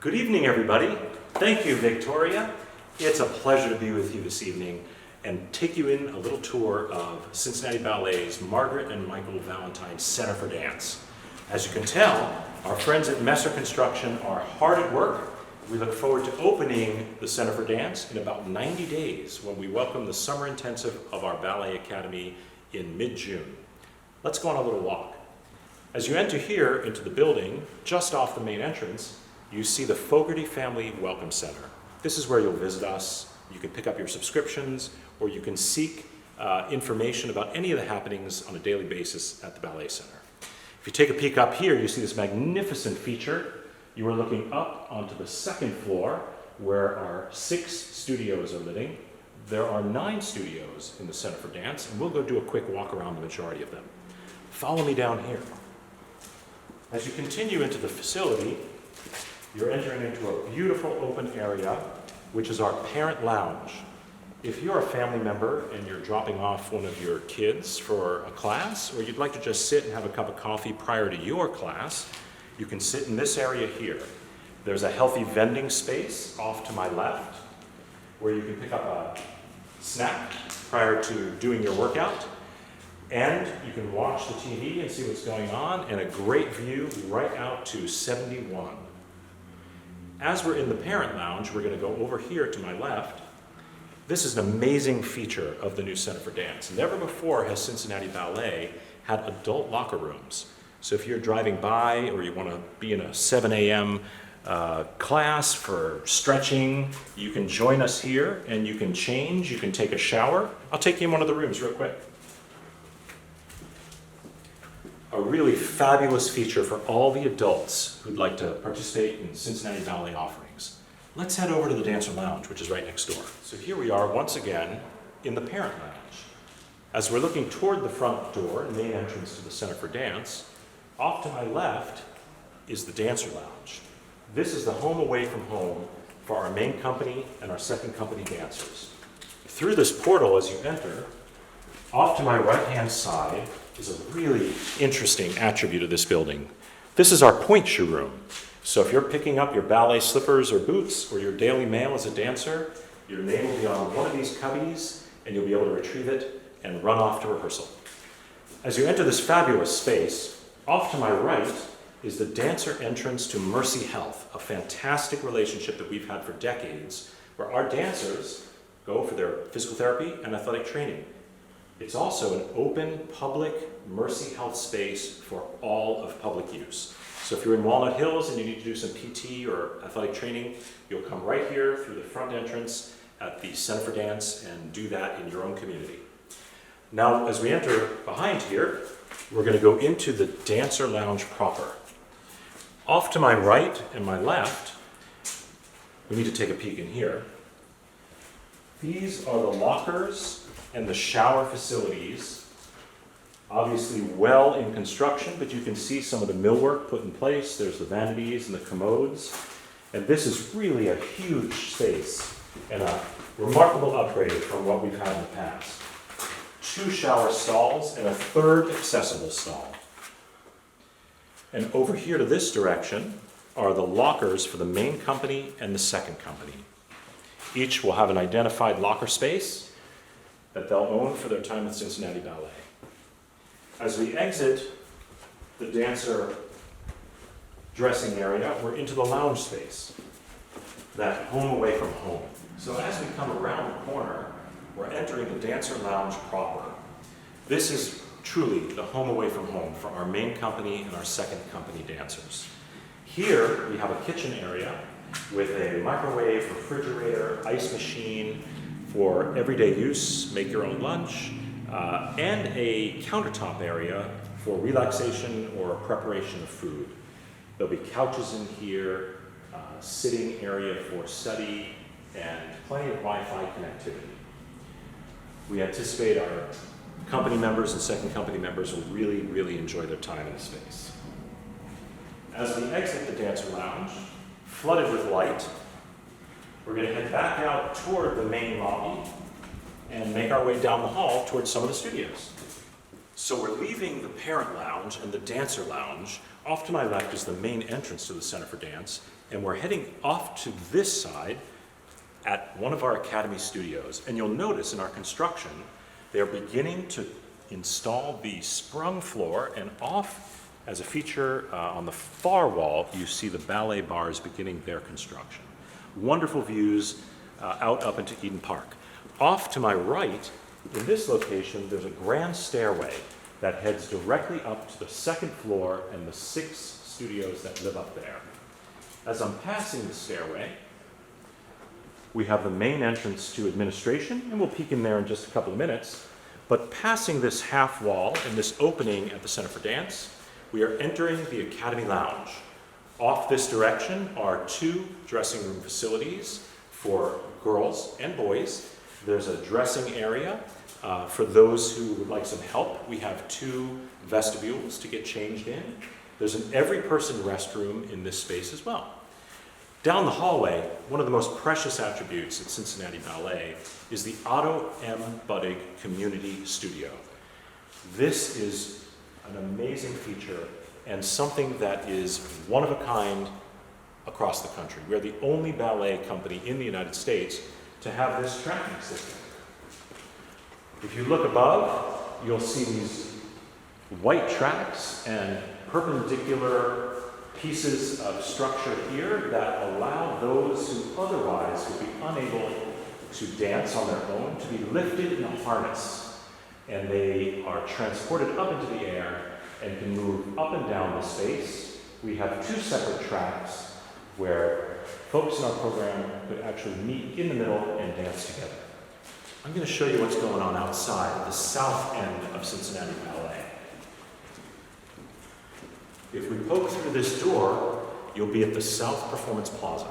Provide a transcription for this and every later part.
Good evening, everybody. Thank you, Victoria. It's a pleasure to be with you this evening and take you in a little tour of Cincinnati Ballet's Margaret and Michael Valentine Center for Dance. As you can tell, our friends at Messer Construction are hard at work. We look forward to opening the Center for Dance in about 90 days when we welcome the summer intensive of our Ballet Academy in mid-June. Let's go on a little walk. As you enter here into the building, just off the main entrance, you see the Fogarty Family Welcome Center. This is where you'll visit us. You can pick up your subscriptions, or you can seek information about any of the happenings on a daily basis at the Ballet Center. If you take a peek up here, you see this magnificent feature. You are looking up onto the second floor where our 6 studios are living. There are 9 studios in the Center for Dance, and we'll go do a quick walk around the majority of them. Follow me down here. As you continue into the facility, you're entering into a beautiful open area, which is our parent lounge. If you're a family member and you're dropping off one of your kids for a class, or you'd like to just sit and have a cup of coffee prior to your class, you can sit in this area here. There's a healthy vending space off to my left, where you can pick up a snack prior to doing your workout. And you can watch the TV and see what's going on, and a great view right out to 71. As we're in the parent lounge, we're going to go over here to my left. This is an amazing feature of the new Center for Dance. Never before has Cincinnati Ballet had adult locker rooms. So if you're driving by or you want to be in a 7 a.m. Class for stretching, you can join us here and you can change, you can take a shower. I'll take you in one of the rooms real quick. A really fabulous feature for all the adults who'd like to participate in Cincinnati Ballet offerings. Let's head over to the Dancer Lounge, which is right next door. So here we are once again in the Parent Lounge. As we're looking toward the front door, main entrance to the Center for Dance, off to my left is the Dancer Lounge. This is the home away from home for our main company and our second company dancers. Through this portal as you enter, off to my right-hand side is a really interesting attribute of this building. This is our point shoe room. So if you're picking up your ballet slippers or boots or your daily mail as a dancer, your name will be on one of these cubbies and you'll be able to retrieve it and run off to rehearsal. As you enter this fabulous space, off to my right is the dancer entrance to Mercy Health, a fantastic relationship that we've had for decades, where our dancers go for their physical therapy and athletic training. It's also an open, public Mercy Health space for all of public use. So if you're in Walnut Hills and you need to do some PT or athletic training, you'll come right here through the front entrance at the Center for Dance and do that in your own community. Now, as we enter behind here, we're going to go into the Dancer Lounge proper. Off to my right and my left, we need to take a peek in here. These are the lockers and the shower facilities, obviously well in construction, but you can see some of the millwork put in place. There's the vanities and the commodes. And this is really a huge space and a remarkable upgrade from what we've had in the past. 2 shower stalls and a 3rd accessible stall. And over here to this direction are the lockers for the main company and the second company. Each will have an identified locker space that they'll own for their time with Cincinnati Ballet. As we exit the dancer dressing area, we're into the lounge space, that home away from home. So as we come around the corner, we're entering the dancer lounge proper. This is truly the home away from home for our main company and our second company dancers. Here we have a kitchen area with a microwave, refrigerator, ice machine, for everyday use, make your own lunch, and a countertop area for relaxation or preparation of food. There'll be couches in here, sitting area for study, and plenty of Wi-Fi connectivity. We anticipate our company members and second company members will really, really enjoy their time in this space. As we exit the Dancer Lounge, flooded with light, we're going to head back out toward the main lobby and make our way down the hall towards some of the studios. So we're leaving the Parent Lounge and the Dancer Lounge. Off to my left is the main entrance to the Center for Dance. And we're heading off to this side at one of our Academy studios. And you'll notice in our construction, they're beginning to install the sprung floor, and off as a feature on the far wall, you see the ballet bars beginning their construction. Wonderful views out up into Eden Park. Off to my right, in this location, there's a grand stairway that heads directly up to the second floor and the 6 studios that live up there. As I'm passing the stairway, we have the main entrance to administration, and we'll peek in there in just a couple of minutes. But passing this half wall and this opening at the Center for Dance, we are entering the Academy Lounge. Off this direction are 2 dressing room facilities for girls and boys. There's a dressing area for those who would like some help. We have 2 vestibules to get changed in. There's an every-person restroom in this space as well. Down the hallway, one of the most precious attributes at Cincinnati Ballet is the Otto M. Buddig Community Studio. This is an amazing feature and something that is one of a kind across the country. We're the only ballet company in the United States to have this tracking system. If you look above, you'll see these white tracks and perpendicular pieces of structure here that allow those who otherwise would be unable to dance on their own to be lifted in a harness. And they are transported up into the air and can move up and down the space. We have 2 separate tracks where folks in our program could actually meet in the middle and dance together. I'm going to show you what's going on outside at the south end of Cincinnati Ballet. If we poke through this door, you'll be at the South Performance Plaza.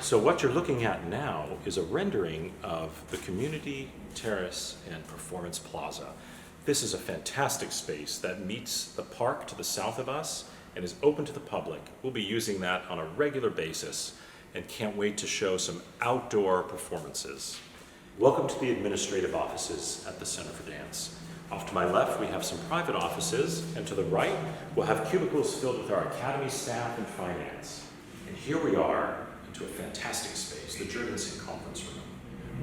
So what you're looking at now is a rendering of the Community, Terrace, and Performance Plaza. This is a fantastic space that meets the park to the south of us and is open to the public. We'll be using that on a regular basis and can't wait to show some outdoor performances. Welcome to the administrative offices at the Center for Dance. Off to my left, we have some private offices, and to the right, we'll have cubicles filled with our Academy staff and finance. And here we are into a fantastic space, the Jurgensen Conference Room.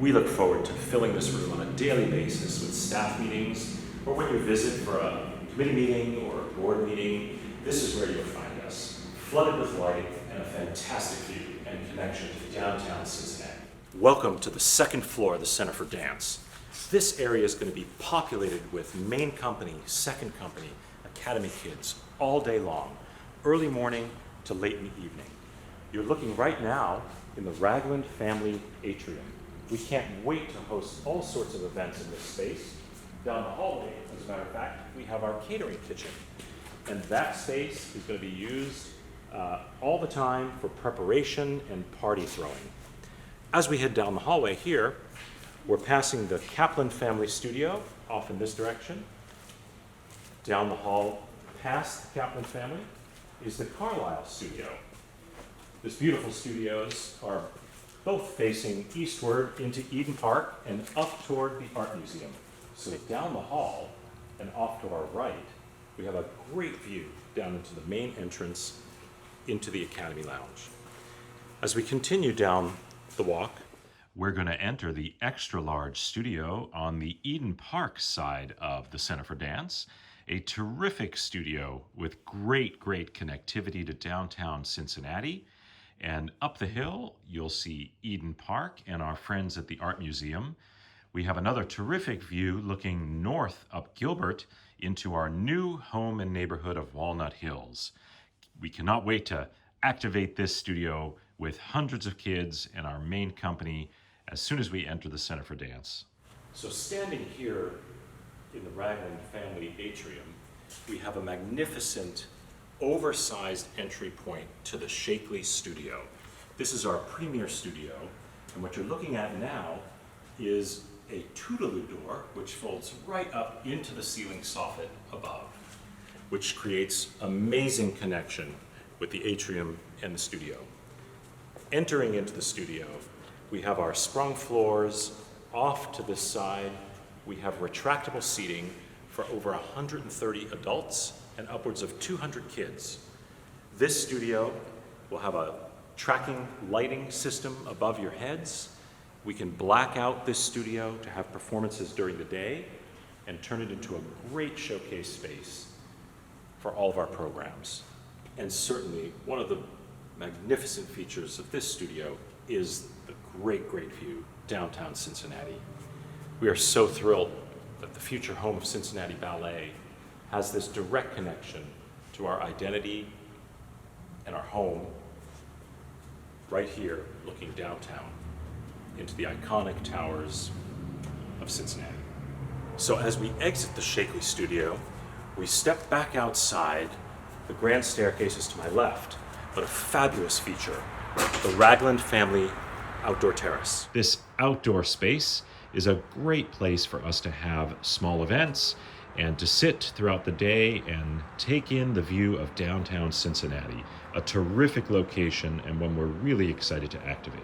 We look forward to filling this room on a daily basis with staff meetings, or when you visit for a committee meeting or a board meeting, this is where you'll find us, flooded with light and a fantastic view and connection to downtown Cincinnati. Welcome to the second floor of the Center for Dance. This area is going to be populated with main company, second company, Academy kids all day long, early morning to late in the evening. You're looking right now in the Raglan family Atrium. We can't wait to host all sorts of events in this space. Down the hallway, as a matter of fact, we have our catering kitchen. And that space is going to be used all the time for preparation and party throwing. As we head down the hallway here, we're passing the Kaplan family studio off in this direction. Down the hall past the Kaplan family is the Carlisle Studio. These beautiful studios are both facing eastward into Eden Park and up toward the Art Museum. So down the hall and off to our right, we have a great view down into the main entrance into the Academy Lounge. As we continue down the walk, we're going to enter the extra large studio on the Eden Park side of the Center for Dance, a terrific studio with great connectivity to downtown Cincinnati. And up the hill, you'll see Eden Park and our friends at the Art Museum. We have another terrific view looking north up Gilbert into our new home and neighborhood of Walnut Hills. We cannot wait to activate this studio with hundreds of kids and our main company as soon as we enter the Center for Dance. So standing here in the Raglan family atrium, we have a magnificent, oversized entry point to the Shakely Studio. This is our premier studio, and what you're looking at now is a Toodaloo door, which folds right up into the ceiling soffit above, which creates amazing connection with the atrium and the studio. Entering into the studio, we have our sprung floors. Off to this side, we have retractable seating for over 130 adults and upwards of 200 kids. This studio We'll have a tracking lighting system above your heads. We can black out this studio to have performances during the day and turn it into a great showcase space for all of our programs. And certainly, one of the magnificent features of this studio is the great, great view downtown Cincinnati. We are so thrilled that the future home of Cincinnati Ballet has this direct connection to our identity and our home right here, looking downtown into the iconic towers of Cincinnati. So as we exit the shapely studio, we step back outside. The grand staircase is to my left, but a fabulous feature, the Raglan family outdoor terrace. This outdoor space is a great place for us to have small events and to sit throughout the day and take in the view of downtown Cincinnati, a terrific location and one we're really excited to activate.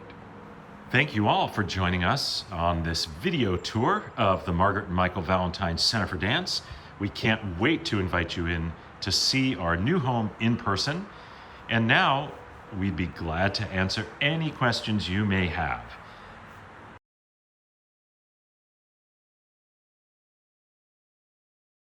Thank you all for joining us on this video tour of the Margaret and Michael Valentine Center for Dance. We can't wait to invite you in to see our new home in person. And now we'd be glad to answer any questions you may have.